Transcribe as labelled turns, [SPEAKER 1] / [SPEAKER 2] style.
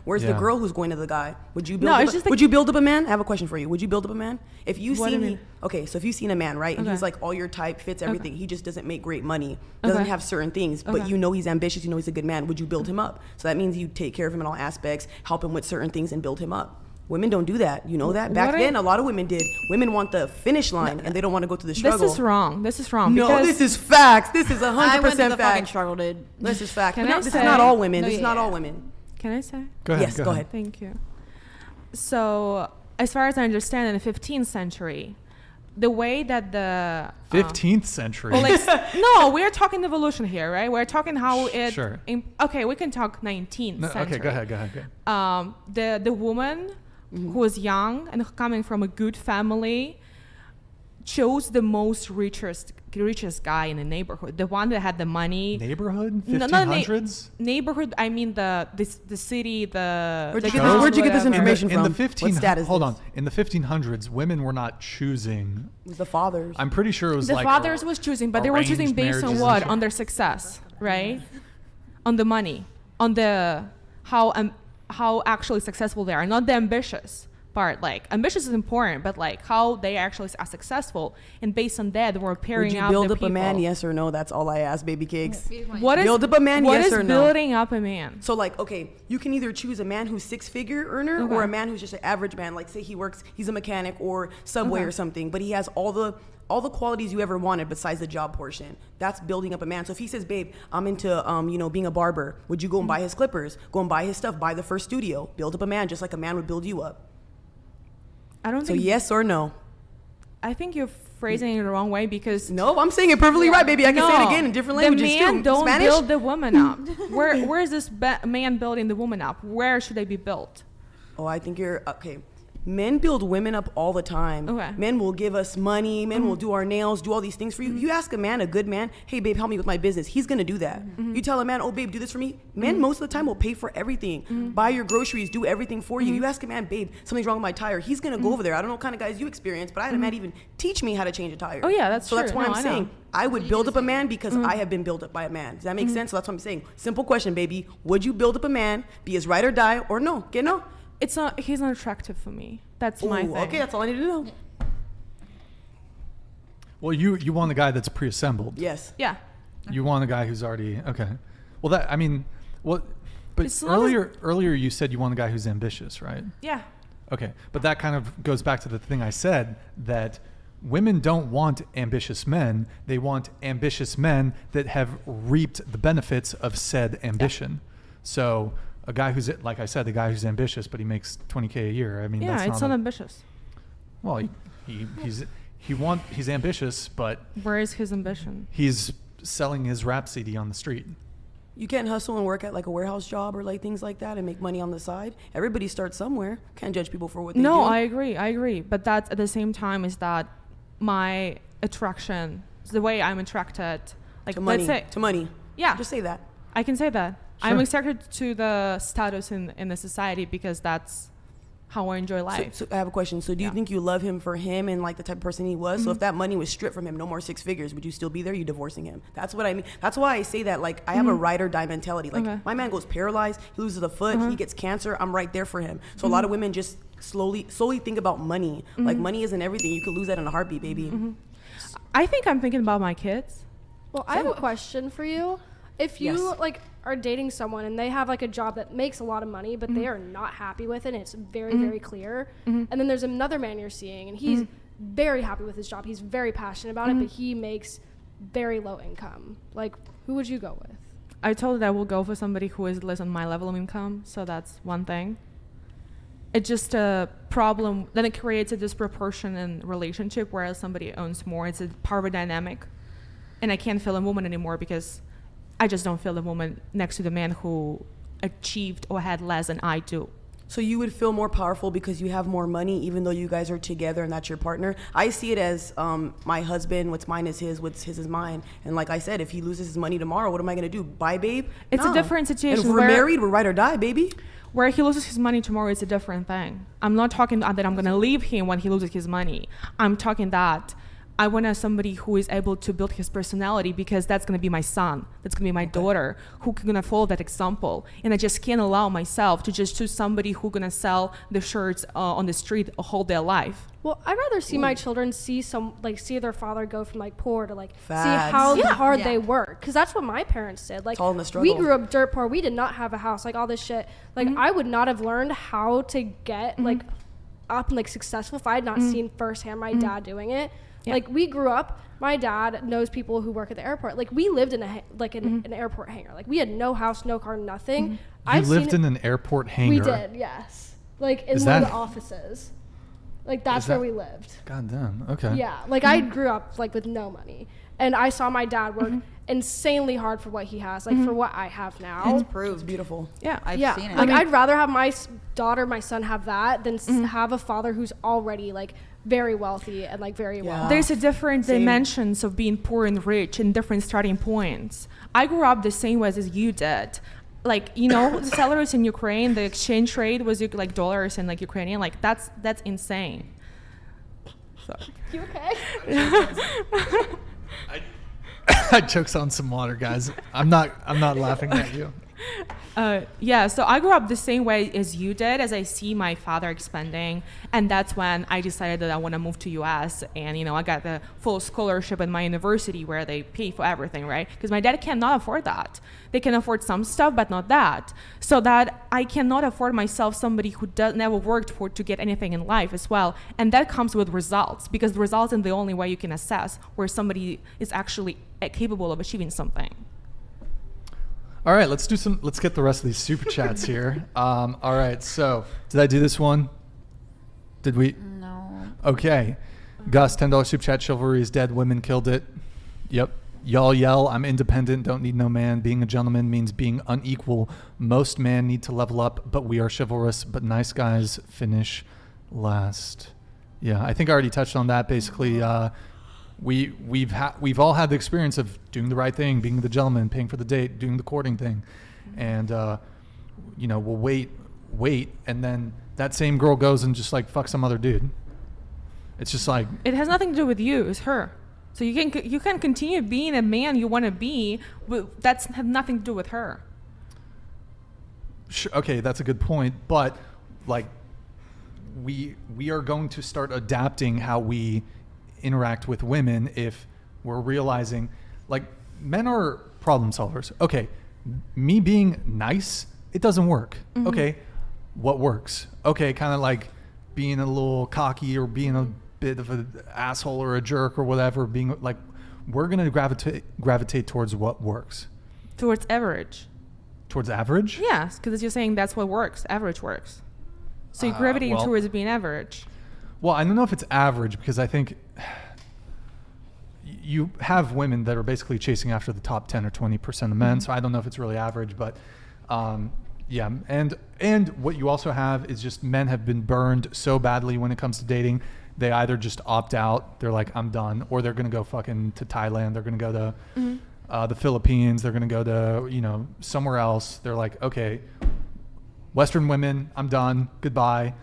[SPEAKER 1] Where's the girl who's going to the guy? Would you build?
[SPEAKER 2] Would
[SPEAKER 1] you build up a man? I have a question for you. Would you build up a man if you
[SPEAKER 2] What do you mean?
[SPEAKER 1] So if you've seen a man, right, and he's like all your type, fits everything. He just doesn't make great money, doesn't have certain things, but you know he's ambitious. You know he's a good man. Would you build him up? So that means you take care of him in all aspects, help him with certain things, and build him up. Women don't do that. You know that? Back then, a lot of women did. Women want the finish line, and they don't want to go through the struggle.
[SPEAKER 2] This is wrong.
[SPEAKER 1] No, this is facts. This is 100%
[SPEAKER 3] I went through the
[SPEAKER 1] fact.
[SPEAKER 3] fucking struggle, dude.
[SPEAKER 1] This is fact.
[SPEAKER 2] This
[SPEAKER 1] is not all women. This is not
[SPEAKER 3] yeah.
[SPEAKER 1] all women.
[SPEAKER 2] Can I say?
[SPEAKER 4] Go ahead.
[SPEAKER 1] Yes, go ahead.
[SPEAKER 2] Thank you. So, as far as I understand, in the 15th century, the way that the
[SPEAKER 4] 15th century.
[SPEAKER 2] well, no, we're talking evolution here, right? We're talking how it.
[SPEAKER 4] Sure.
[SPEAKER 2] Okay, we can talk 19th century.
[SPEAKER 4] Okay, go ahead.
[SPEAKER 2] The woman who was young and coming from a good family chose the richest guy in the neighborhood, the one that had the money.
[SPEAKER 4] Neighborhood?
[SPEAKER 2] No,
[SPEAKER 4] 1500s?
[SPEAKER 2] Neighborhood. I mean the city.
[SPEAKER 1] Where'd you get this information from?
[SPEAKER 4] In the 1500s.
[SPEAKER 1] What stat is
[SPEAKER 4] Hold
[SPEAKER 1] this?
[SPEAKER 4] on. In the 1500s, women were not choosing.
[SPEAKER 1] It was the fathers.
[SPEAKER 4] I'm pretty sure it was
[SPEAKER 2] The
[SPEAKER 4] like
[SPEAKER 2] fathers was choosing, but they were choosing
[SPEAKER 4] arranged
[SPEAKER 2] based on
[SPEAKER 4] marriages
[SPEAKER 2] what?
[SPEAKER 4] and shit.
[SPEAKER 2] On their success, right? On the money, on the how actually successful they are, not the ambitious part. Like ambitious is important, but like how they actually are successful, and based on that, we're pairing out the people.
[SPEAKER 1] Would you build up a man? Yes or no? That's all I ask, baby cakes.
[SPEAKER 2] What is
[SPEAKER 1] build up a man?
[SPEAKER 2] What
[SPEAKER 1] yes
[SPEAKER 2] is
[SPEAKER 1] or no?
[SPEAKER 2] building up a man?
[SPEAKER 1] So like, okay, you can either choose a man who's six-figure earner or a man who's just an average man. Like say he's a mechanic or Subway or something, but he has all the qualities you ever wanted besides the job portion. That's building up a man. So if he says, babe, I'm into being a barber, would you go and buy his clippers, go and buy his stuff, buy the first studio, build up a man just like a man would build you up?
[SPEAKER 2] I don't
[SPEAKER 1] So
[SPEAKER 2] think.
[SPEAKER 1] yes or no?
[SPEAKER 2] I think you're phrasing it the wrong way because.
[SPEAKER 1] No, I'm saying it perfectly right, baby. I can say it again in different languages too.
[SPEAKER 2] The man don't
[SPEAKER 1] Spanish?
[SPEAKER 2] build the woman up. Where is this man building the woman up? Where should they be built?
[SPEAKER 1] Oh, I think you're okay. Men build women up all the time.
[SPEAKER 2] Okay.
[SPEAKER 1] Men will give us money. Men will do our nails, do all these things for you. You ask a man, a good man, hey, babe, help me with my business. He's going to do that. You tell a man, oh, babe, do this for me. Men most of the time will pay for everything. Buy your groceries, do everything for you. You ask a man, babe, something's wrong with my tire. He's going to go over there. I don't know what kind of guys you experience, but I had a man even teach me how to change a tire.
[SPEAKER 2] Oh, yeah, that's
[SPEAKER 1] so
[SPEAKER 2] true.
[SPEAKER 1] that's why
[SPEAKER 2] No,
[SPEAKER 1] I'm
[SPEAKER 2] I
[SPEAKER 1] saying
[SPEAKER 2] know.
[SPEAKER 1] I would build up a man because I have been built up by a man. Does that make sense? So that's what I'm saying. Simple question, baby. Would you build up a man, be his ride or die, or no? Get no?
[SPEAKER 2] It's not. He's not attractive for me. That's my thing.
[SPEAKER 1] Okay, that's all I need to know.
[SPEAKER 4] Well, you want a guy that's pre-assembled.
[SPEAKER 1] Yes.
[SPEAKER 2] Yeah.
[SPEAKER 4] You want a guy who's already okay. Well, but
[SPEAKER 2] It's not
[SPEAKER 4] earlier you said you want a guy who's ambitious, right?
[SPEAKER 2] Yeah.
[SPEAKER 4] Okay, but that kind of goes back to the thing I said that women don't want ambitious men. They want ambitious men that have reaped the benefits of said ambition. So a guy who's, like I said, the guy who's ambitious, but he makes $20K a year. I mean,
[SPEAKER 2] Yeah,
[SPEAKER 4] that's
[SPEAKER 2] it's not ambitious.
[SPEAKER 4] Well, he's ambitious, but
[SPEAKER 2] Where is his ambition?
[SPEAKER 4] he's selling his rap CD on the street.
[SPEAKER 1] You can't hustle and work at like a warehouse job or like things like that and make money on the side. Everybody starts somewhere. Can't judge people for what they do.
[SPEAKER 2] No, I agree. But that's at the same time is that my attraction, the way I'm attracted, like
[SPEAKER 1] to money.
[SPEAKER 2] let's say,
[SPEAKER 1] To money.
[SPEAKER 2] yeah,
[SPEAKER 1] Just say that.
[SPEAKER 2] I can say that.
[SPEAKER 4] Sure.
[SPEAKER 2] I'm attracted to the status in the society because that's how I enjoy life.
[SPEAKER 1] So I have a question. So do you think you love him for him and like the type of person he was? So if that money was stripped from him, no more six figures, would you still be there? You divorcing him? That's what I mean. That's why I say that. Like I have a ride or die mentality. Like my man goes paralyzed, he loses a foot, he gets cancer. I'm right there for him. So a lot of women just slowly think about money. Like money isn't everything. You could lose that in a heartbeat, baby.
[SPEAKER 2] I think I'm thinking about my kids.
[SPEAKER 5] Well, I have a question for you. If you
[SPEAKER 1] Yes.
[SPEAKER 5] like are dating someone and they have like a job that makes a lot of money, but they are not happy with it, and it's very, very clear. And then there's another man you're seeing, and he's very happy with his job. He's very passionate about it, but he makes very low income. Like, who would you go with?
[SPEAKER 2] I told that I will go for somebody who is less on my level of income, so that's one thing. It's just a problem. Then it creates a disproportion in relationship, whereas somebody owns more. It's a power dynamic, and I can't feel a woman anymore because I just don't feel the woman next to the man who achieved or had less than I do.
[SPEAKER 1] So you would feel more powerful because you have more money, even though you guys are together and that's your partner. I see it as my husband, what's mine is his, what's his is mine. And like I said, if he loses his money tomorrow, what am I going to do? Bye, babe?
[SPEAKER 2] It's a different situation
[SPEAKER 1] And if we're
[SPEAKER 2] where-
[SPEAKER 1] married, we're ride or die, baby.
[SPEAKER 2] Where he loses his money tomorrow is a different thing. I'm not talking that I'm going to leave him when he loses his money. I'm talking that I want somebody who is able to build his personality, because that's going to be my son, that's going to be my daughter, who can gonna follow that example. And I just can't allow myself to just choose somebody who gonna sell the shirts on the street a whole their life.
[SPEAKER 5] Well, I'd rather see my children see their father go from like poor to like
[SPEAKER 1] Facts.
[SPEAKER 5] see how
[SPEAKER 3] Yeah.
[SPEAKER 5] hard
[SPEAKER 3] Yeah.
[SPEAKER 5] they work, because that's what my parents did. Like
[SPEAKER 1] It's all in the
[SPEAKER 5] we
[SPEAKER 1] struggle.
[SPEAKER 5] grew up dirt poor. We did not have a house, like all this shit. Like I would not have learned how to get like up and like successful if I had not seen firsthand my dad doing it.
[SPEAKER 2] Yeah.
[SPEAKER 5] Like we grew up. My dad knows people who work at the airport. Like we lived in an airport hangar. Like we had no house, no car, nothing.
[SPEAKER 4] You lived in an airport hangar.
[SPEAKER 5] We did, yes. Like in
[SPEAKER 4] Is
[SPEAKER 5] one of
[SPEAKER 4] that-
[SPEAKER 5] the offices. Like that's
[SPEAKER 4] Is
[SPEAKER 5] where
[SPEAKER 4] that-
[SPEAKER 5] we lived.
[SPEAKER 4] God damn. Okay.
[SPEAKER 5] Yeah, like I grew up like with no money, and I saw my dad work insanely hard for what he has, like for what I have now.
[SPEAKER 1] It's proof. It's beautiful.
[SPEAKER 2] Yeah.
[SPEAKER 3] I've
[SPEAKER 5] Yeah,
[SPEAKER 3] seen it.
[SPEAKER 5] like I'd rather have my daughter, my son have that than have a father who's already like very wealthy and like very well.
[SPEAKER 2] There's a different
[SPEAKER 1] Same.
[SPEAKER 2] dimensions of being poor and rich and different starting points. I grew up the same way as you did. Like, you know, the salaries in Ukraine, the exchange rate was like dollars and like Ukrainian, like that's insane. So.
[SPEAKER 5] You okay?
[SPEAKER 4] I choked on some water, guys. I'm not laughing at you.
[SPEAKER 2] Yeah, so I grew up the same way as you did, as I see my father expanding, and that's when I decided that I want to move to US, and you know, I got the full scholarship at my university where they pay for everything, right? Because my dad cannot afford that. They can afford some stuff, but not that. So that I cannot afford myself somebody who never worked for to get anything in life as well, and that comes with results, because the results is the only way you can assess where somebody is actually capable of achieving something.
[SPEAKER 4] All right, let's get the rest of these super chats here. All right, so did I do this one? Did we?
[SPEAKER 3] No.
[SPEAKER 4] Okay. Gus, $10 super chat. Chivalry is dead. Women killed it. Yep. Y'all yell, I'm independent, don't need no man. Being a gentleman means being unequal. Most men need to level up, but we are chivalrous, but nice guys finish last. Yeah, I think I already touched on that. Basically, we've all had the experience of doing the right thing, being the gentleman, paying for the date, doing the courting thing, and you know, we'll wait, and then that same girl goes and just like fuck some other dude. It's just like
[SPEAKER 2] It has nothing to do with you, it's her. So you can continue being a man you want to be, but that's have nothing to do with her.
[SPEAKER 4] okay, that's a good point, but like we are going to start adapting how we interact with women if we're realizing like men are problem solvers. Okay, me being nice, it doesn't work. Okay, what works? Okay, kind of like being a little cocky or being a bit of an asshole or a jerk or whatever, being like, we're going to gravitate towards what works.
[SPEAKER 2] Towards average.
[SPEAKER 4] Towards average?
[SPEAKER 2] Yes, because you're saying that's what works. Average works. So you're gravitating
[SPEAKER 4] well-
[SPEAKER 2] towards being average.
[SPEAKER 4] Well, I don't know if it's average, because I think you have women that are basically chasing after the top 10 or 20% of men. So I don't know if it's really average, but yeah. And what you also have is just men have been burned so badly when it comes to dating. They either just opt out, they're like, I'm done, or they're going to go fucking to Thailand. They're going to go to the Philippines. They're going to go to, somewhere else. They're like, okay, Western women, I'm done. Goodbye.